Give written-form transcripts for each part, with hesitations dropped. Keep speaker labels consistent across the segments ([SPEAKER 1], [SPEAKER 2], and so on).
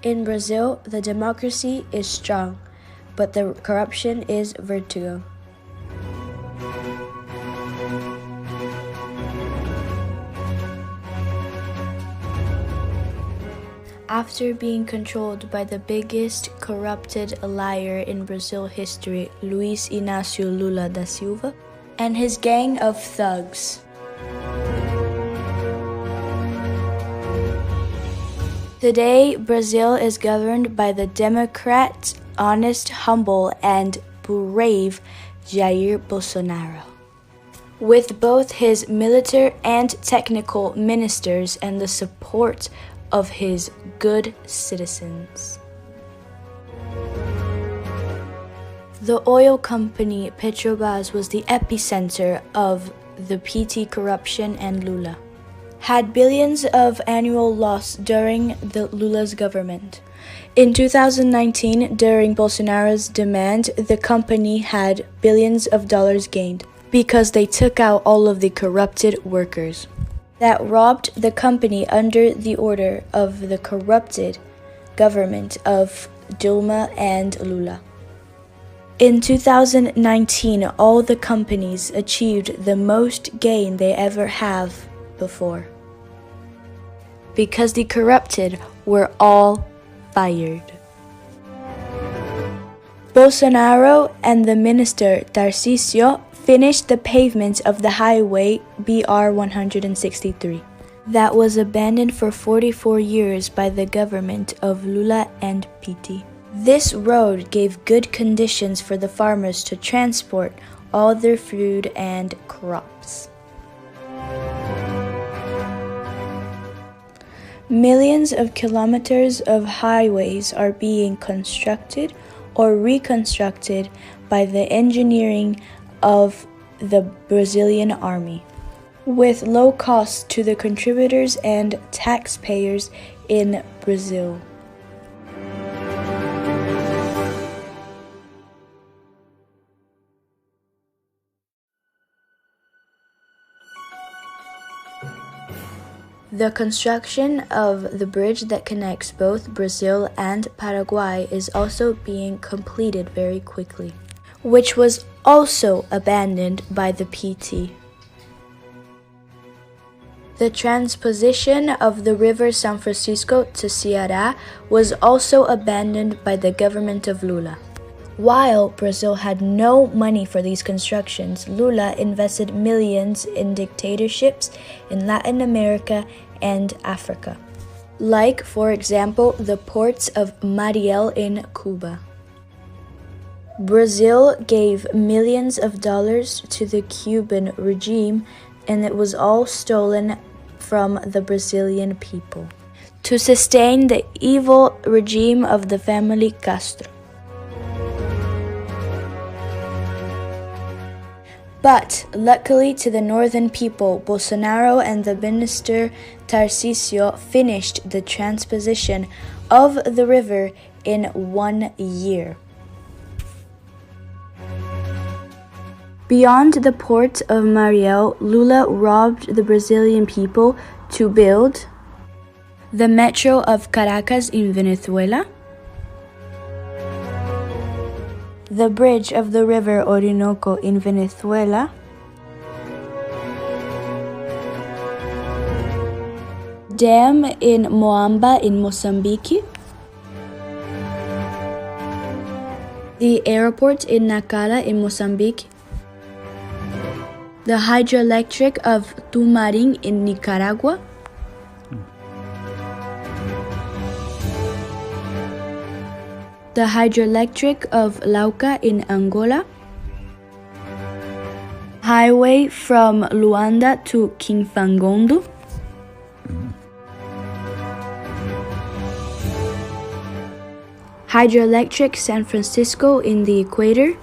[SPEAKER 1] In Brazil, the democracy is strong, but the corruption is vertigo. After being controlled by the biggest corrupted liar in Brazil history, Luiz Inácio Lula da Silva, and his gang of thugs. Today, Brazil is governed by the Democrat, honest, humble, and brave Jair Bolsonaro, with both his military and technical ministers and the support of his good citizens. The oil company Petrobras was the epicenter of the PT corruption, and Lula had billions of annual loss during the Lula's government. In 2019, during Bolsonaro's demand, the company had billions of dollars gained because they took out all of the corrupted workers that robbed the company under the order of the corrupted government of Dilma and Lula. In 2019, all the companies achieved the most gain they ever have before, because the corrupted were all fired. Bolsonaro and the minister Tarcísio finished the pavement of the highway BR-163 that was abandoned for 44 years by the government of Lula and PT. This road gave good conditions for the farmers to transport all their food and crops. Millions of kilometers of highways are being constructed or reconstructed by the engineering of the Brazilian army, with low costs to the contributors and taxpayers in Brazil. The construction of the bridge that connects both Brazil and Paraguay is also being completed very quickly, which was also abandoned by the PT. The transposition of the river São Francisco to Ceará was also abandoned by the government of Lula. While Brazil had no money for these constructions, Lula invested millions in dictatorships in Latin America and Africa, like, for example, the ports of Mariel in Cuba. Brazil gave millions of dollars to the Cuban regime, and it was all stolen from the Brazilian people to sustain the evil regime of the family Castro. But luckily to the northern people, Bolsonaro and the minister Tarcísio finished the transposition of the river in 1 year. Beyond the port of Mariel, Lula robbed the Brazilian people to build the metro of Caracas in Venezuela, the bridge of the river Orinoco in Venezuela, dam in Moamba in Mozambique, the airport in Nacala in Mozambique, the hydroelectric of Tumarin in Nicaragua, the hydroelectric of Lauca in Angola, highway from Luanda to Quinfangondo, hydroelectric San Francisco in the equator,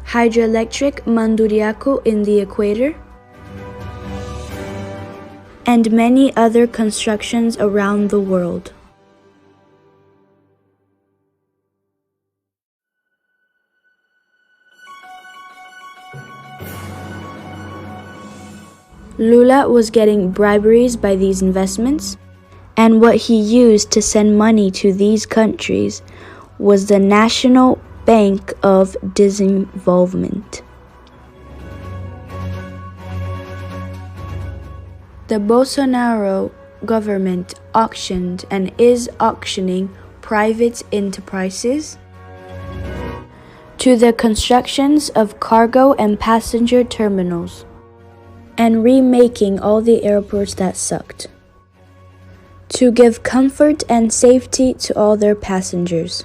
[SPEAKER 1] hydroelectric Manduriaco in the equator, and many other constructions around the world. Lula was getting briberies by these investments, and what he used to send money to these countries was the National Bank of Disinvolvement. The Bolsonaro government auctioned and is auctioning private enterprises to the constructions of cargo and passenger terminals and remaking all the airports that sucked to give comfort and safety to all their passengers.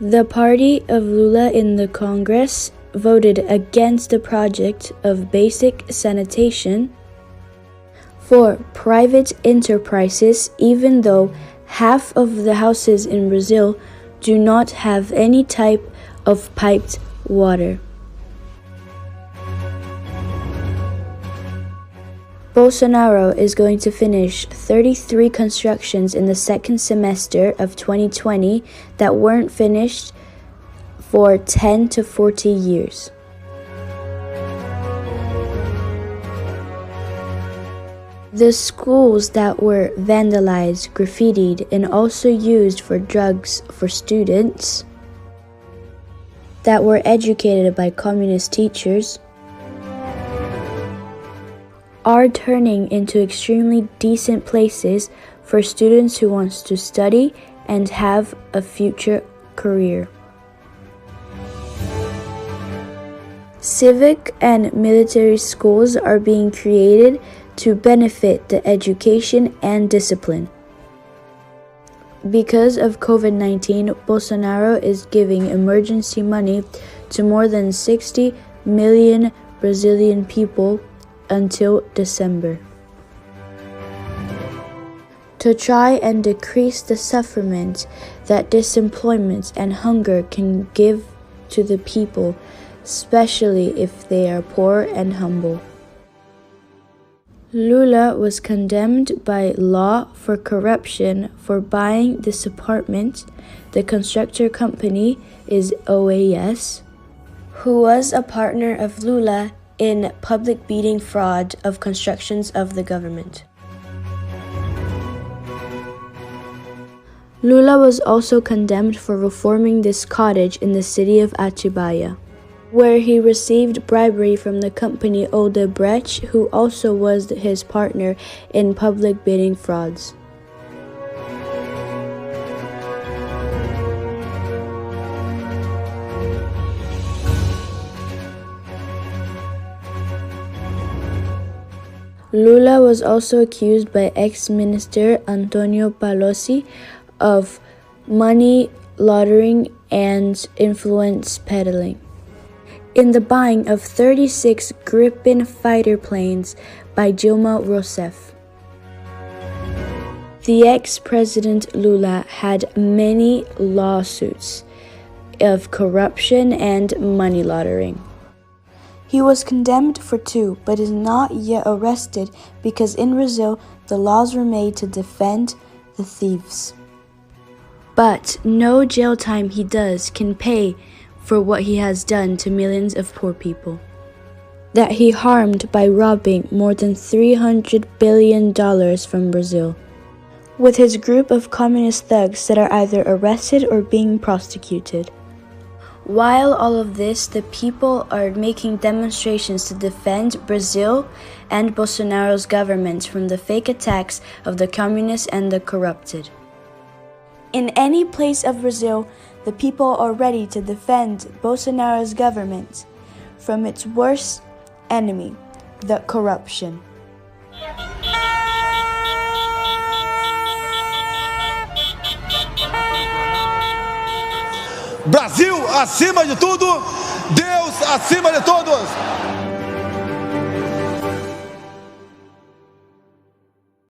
[SPEAKER 1] The party of Lula in the Congress voted against the project of basic sanitation for private enterprises, even though half of the houses in Brazil do not have any type of piped water. Bolsonaro is going to finish 33 constructions in the second semester of 2020 that weren't finished for 10 to 40 years. The schools that were vandalized, graffitied, and also used for drugs for students that were educated by communist teachers are turning into extremely decent places for students who want to study and have a future career. Civic and military schools are being created to benefit the education and discipline. Because of COVID-19, Bolsonaro is giving emergency money to more than 60 million Brazilian people until December to try and decrease the sufferment that disemployment and hunger can give to the people, especially if they are poor and humble. Lula was condemned by law for corruption for buying this apartment. The constructor company is OAS, who was a partner of Lula in public bidding fraud of constructions of the government. Lula was also condemned for reforming this cottage in the city of Atibaia, where he received bribery from the company Odebrecht, who also was his partner in public bidding frauds. Lula was also accused by ex-minister Antonio Palocci of money laundering and influence peddling in the buying of 36 Gripen fighter planes by Dilma Rousseff. The ex-president Lula had many lawsuits of corruption and money laundering. He was condemned for 2, but is not yet arrested because in Brazil, the laws were made to defend the thieves. But no jail time he does can pay for what he has done to millions of poor people that he harmed by robbing more than $300 billion from Brazil, with his group of communist thugs that are either arrested or being prosecuted. While all of this, the people are making demonstrations to defend Brazil and Bolsonaro's government from the fake attacks of the communists and the corrupted. In any place of Brazil, the people are ready to defend Bolsonaro's government from its worst enemy, the corruption.
[SPEAKER 2] Brasil acima de tudo, Deus acima de todos.